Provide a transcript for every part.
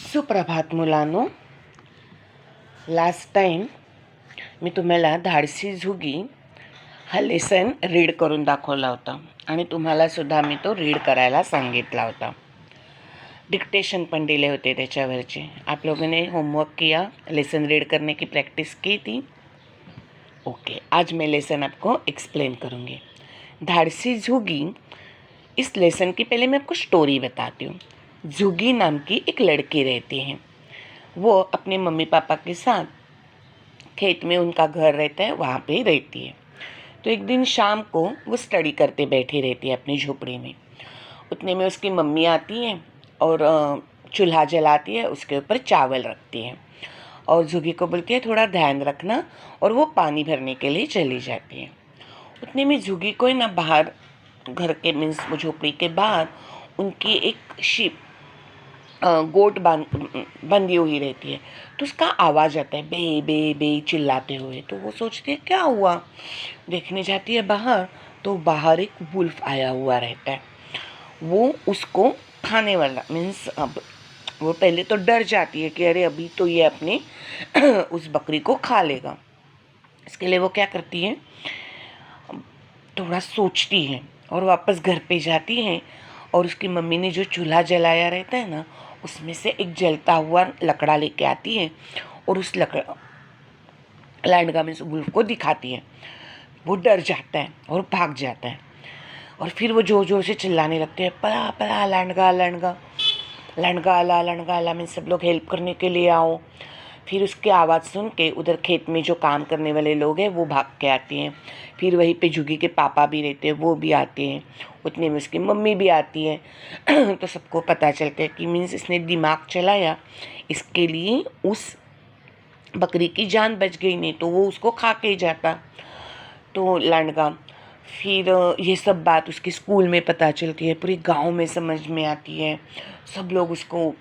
सुप्रभात मुलांनो. Last time मी तुम्हाला धाडसी झुगी हा लेसन रीड करून दाखवला होता आणि तुम्हालासुद्धा मी तो रीड करायला सांगितला होता. डिक्टेशन पण दिले होते त्याच्यावरचे. आप लोगों ने होमवर्क किया, लेसन रीड करने की प्रैक्टिस की थी. ओके, आज मैं लेसन आपको एक्सप्लेन करूँगी. धाडसी झुगी, इस लेसन की पहले मैं आपको स्टोरी बताती हूँ. झुगी नाम की एक लड़की रहती है. वो अपने मम्मी पापा के साथ खेत में उनका घर रहता है, वहाँ पे रहती है. तो एक दिन शाम को वो स्टडी करते बैठी रहती है अपनी झोपड़ी में. उतने में उसकी मम्मी आती है और चूल्हा जलाती है, उसके ऊपर चावल रखती है और झुगी को बोलती है थोड़ा ध्यान रखना, और वो पानी भरने के लिए चली जाती है. उतने में झुगी को ना बाहर घर के मीन्स झोपड़ी के बाहर उनकी एक शीप गोट बंधी हुई रहती है. तो उसका आवाज़ आता है बे बे बे चिल्लाते हुए. तो वो सोचती है क्या हुआ. देखने जाती है बाहर, तो बाहर एक वुल्फ आया हुआ रहता है. वो उसको खाने वाला मीन्स अब वो पहले तो डर जाती है कि अरे अभी तो ये अपने उस बकरी को खा लेगा. इसके लिए वो क्या करती है, थोड़ा सोचती है और वापस घर पे जाती है. और उसकी मम्मी ने जो चूल्हा जलाया रहता है ना, उसमें से एक जलता हुआ लकड़ा लेके आती है और उस लैंडगा में वुल्फ को दिखाती है. वो डर जाता है और भाग जाता है. और फिर वो जोर जोर से चिल्लाने लगते हैं पला पला लैंडगा लैंडगा लैंडगा आला लैंडगा आला में सब लोग हेल्प करने के लिए आओ. फिर उसकी आवाज़ सुन के उधर खेत में जो काम करने वाले लोग हैं वो भाग के आते हैं. फिर वहीं पे झुगी के पापा भी रहते हैं, वो भी आते हैं. उतने में उसकी मम्मी भी आती है. तो सबको पता चलता है कि मीन्स इसने दिमाग चलाया, इसके लिए उस बकरी की जान बच गई, नहीं तो वो उसको खा के ही जाता. तो लैंडगा फिर ये सब बात उसके स्कूल में पता चलती है, पूरे गांव में समझ में आती है. सब लोग उसको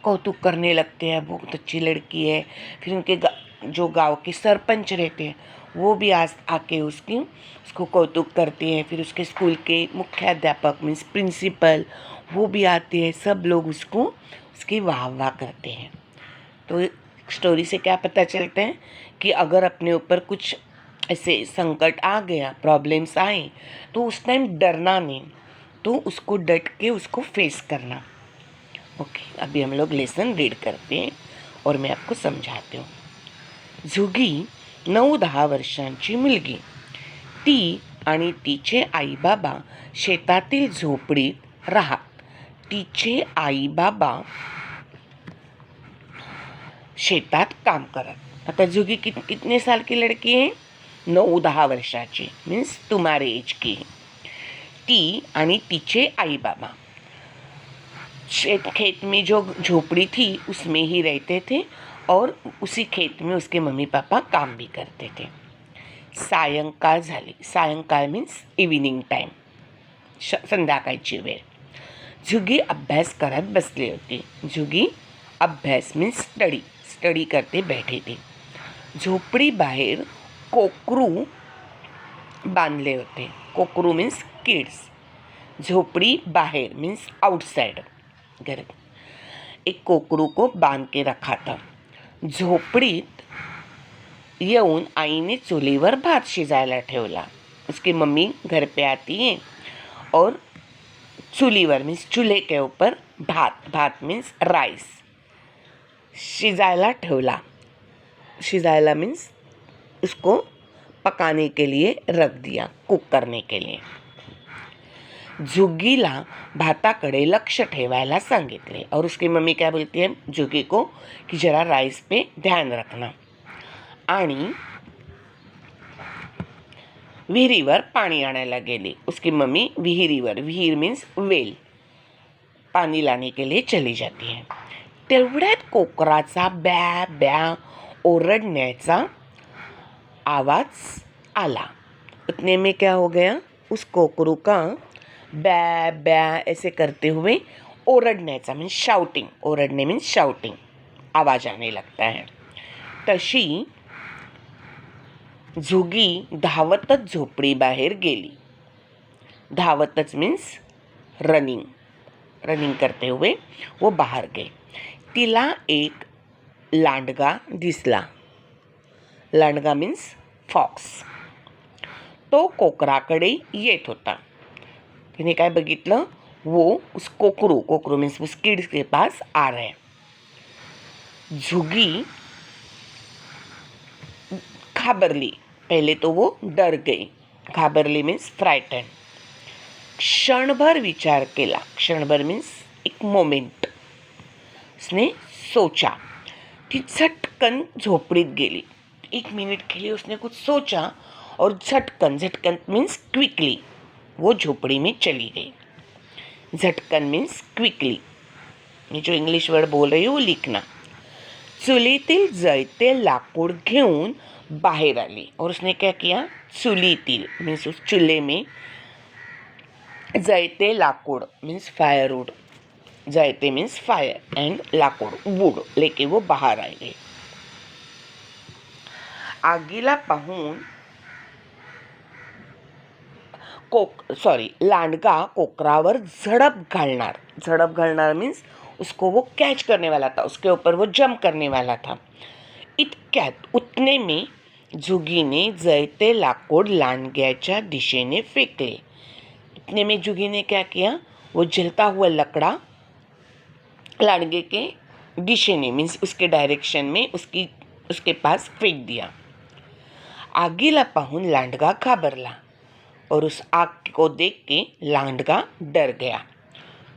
कौतुक करने लगते हैं, बहुत अच्छी लड़की है. फिर उनके जो गांव के सरपंच रहते हैं वो भी आज आके उसको कौतुक करते हैं. फिर उसके स्कूल के मुख्याध्यापक मीन्स प्रिंसिपल वो भी आते हैं. सब लोग उसकी वाह वाह करते हैं. तो स्टोरी से क्या पता चलता है कि अगर अपने ऊपर कुछ ऐसे संकट आ गया, प्रॉब्लम्स आए, तो उस टाइम डरना नहीं, तो उसको डट के उसको फेस करना. ओके, अभी हम लोग लेसन रीड करते हैं और मैं आपको समझाती हूँ. झुगी 9-10 वर्षांची मुलगी. ती आणि तिचे आई बाबा शेतातील झोपडीत राहत. तिचे आई बाबा शेतात काम करत. आता झुगी कितने साल की लड़की है, 9-10 वर्षाची, मीन्स तुम्हारे एज की. ती आणि तिचे आई बाबा खेत में जो झोपड़ी थी उसमें ही रहते थे और उसी खेत में उसके मम्मी पापा काम भी करते थे. सायंकाळ झाली. सायंकाळ मीन्स इव्हिनिंग टाईम, संध्याकाळची वेळ. झुगी अभ्यास करत बसली होती. झुगी अभ्यास मीन्स स्टडी करते बैठे थे. झोपडी बाहेर कोकरू बांधले होते. कोकरू मीन्स किड्स. झोपड़ी बाहर मीन्स आउटसाइड, घर. एक कोकरू को बांध के रखा था. झोपडीत येऊन आईने चुलीवर भात शिजायला ठेवला. उसकी मम्मी घर पे आती है और चुलीवर मीन्स चूल्हे के ऊपर भात मीन्स राइस शिजायला ठेवला. शिजायला मीन्स उसको पकाने के लिए रख दिया, कुक करने के लिए. झुगीला भाताकडे लक्ष ठेवायला सांगितले. और उसकी मम्मी क्या बोलती है झुगी को कि जरा राइस पे ध्यान रखना. आणि विहिरीवर पाणी आणायला गेली. उसकी मम्मी विहिरीवर, विहीर मीन्स वेल, पाणी लाने के लिए चली जाती है. तेवढ्यात कोकराचा ब्या ब्या ओरडण्याचा आवाज आला. उतने में क्या हो गया, उस कोकरू का बै बै ऐसे करते हुए ओरडण्याचा मीन्स शाउटिंग, ओरडणे मीन्स शाउटिंग, आवाज आने लगता है. तशी झुगी धावतच झोपडी बाहेर गेली. धावतच मीन्स रनिंग. रनिंग करते हुए वो बाहेर गए. तिला एक लांडगा दिसला. लांडगा मीन्स फॉक्स. तो कोकराकडे येत होता. तिने काय बघितलं, वो उस कोकरू मीन्स उस किड के पास आ रहा है. झुगी घाबरली. पहले तो वो डर गई. घाबरली मीन्स फ्राइटन. क्षणभर विचार केला. क्षणभर मीन्स एक मोमेंट. उसने सोचा. ती झटकन झोपडीत गेली. 1 मिनट के लिए उसने कुछ सोचा और झटकन मीन्स क्विकली वो झोपड़ी में चली गई. झटकन मीन्स क्विकली. मैं जो इंग्लिश वर्ड बोल रही हूँ वो लिखना. चुलीतील जळते लाकूड घेऊन बाहेर आली. और उसने क्या किया, चुलीतील मीन्स उस चूल्हे में जळते लाकूड मीन्स फायरवुड. जळते मीन्स फायर एंड लाकूड वुड लेके वो बाहर आ गई. आगीला पाहून लांडगा कोकरावर झड़प घालणार मीन्स उसको वो कैच करने वाला था. उसके ऊपर वो जंप करने वाला था. इतक्यात उतने में झुगीने जळते लाकूड लांडग्याच्या दिशेने फेकले. इतने में झुगी ने क्या किया, वो जलता हुआ लकड़ा लांडगे के दिशेने मीन्स उसके डायरेक्शन में उसके पास फेंक दिया. आगीला पाहून लांडगा घाबरला और उस आग को देख के लांडगा डर गया.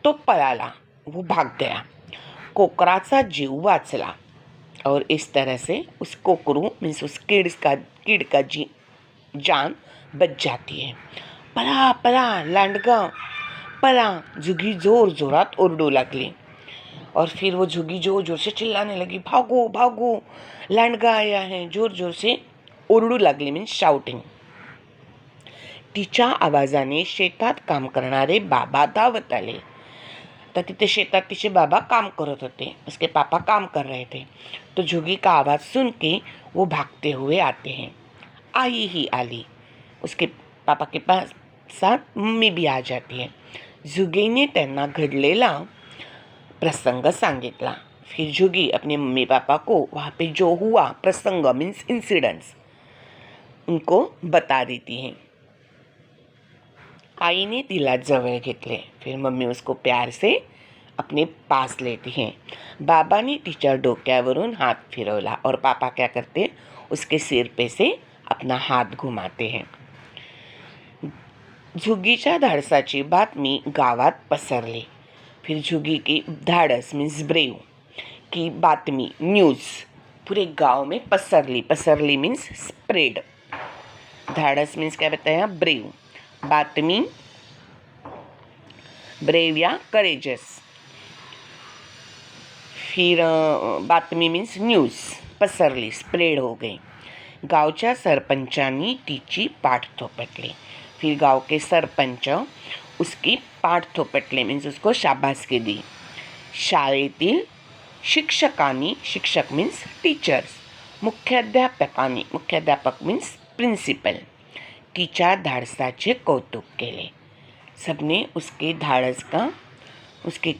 तो पळाला, वो भाग गया. कोकराचा जीव वाचला. और इस तरह से उस कोकरू मीन्स उस कीड का जान बच जाती है. पळा पळा लांडगा पळा. झुगी जोर जोरात ओरडू लागली. और फिर वो झुगी जोर जोर से चिल्लाने लगी, भागो भागो लांडगा आया है. जोर जोर से ओरडू लागली मीन्स शाउटिंग. तिच्या आवाजाने शेतात काम करणारे बाबा धावत आले. तर तिथे शेतात तिचे बाबा काम करत होते. उसके पापा काम कर रहे थे. तो झुगी का आवाज़ सुन के वो भागते हुए आते हैं. आई ही आली. उसके पापा के पास साथ मम्मी भी आ जाती है. झुगीने त्यांना घडलेला प्रसंग सांगितला. फिर झुगी अपने मम्मी पापा को वहाँ पे जो हुआ प्रसंग मीन्स इंसिडेंट्स उनको बता देती है. आई ने तिला जवळ घेतले. फिर मम्मी उसको प्यार से अपने पास लेती हैं. बाबा ने तिच्या डोक्यावरून हाथ फिरवला और पापा क्या करते, उसके सिर पे से अपना हाथ घुमाते हैं. झुगीच्या धाडसाची बातमी गावात पसरली. फिर झुगी की धाडस मीन्स ब्रेव की बातमी न्यूज़ पूरे गांव में पसरली मीन्स स्प्रेड. धाडस मीन्स क्या बताया, ब्रेव. बातमी ब्रेव या करेजस. फिर बातमी मीन्स न्यूज़ पसरली स्प्रेड हो गई. गावच्या सरपंचांनी तिची पाठ थोपटली. फिर गांव के सरपंच उसकी पाठ थोपटले मीन्स उसको शाबासकी दी. शाळेतील शिक्षकांनी, शिक्षक मीन्स टीचर्स, मुख्याध्यापक मीन्स प्रिंसिपल, तिच्या धाडसाचे कौतुक केले. सबने उसके धाडस का, उसके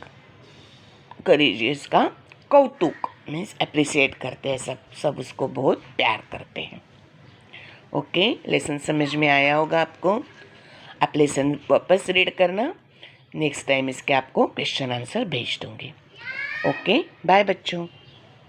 करेजियस का कौतुक मीन्स अप्रिशिएट करते हैं. सब उसको बहुत प्यार करते हैं. ओके, लेसन समझ में आया होगा आपको. आप लेसन वापस रीड करना. नेक्स्ट टाइम इसके आपको क्वेश्चन आंसर भेज दूँगी. ओके, बाय बच्चों.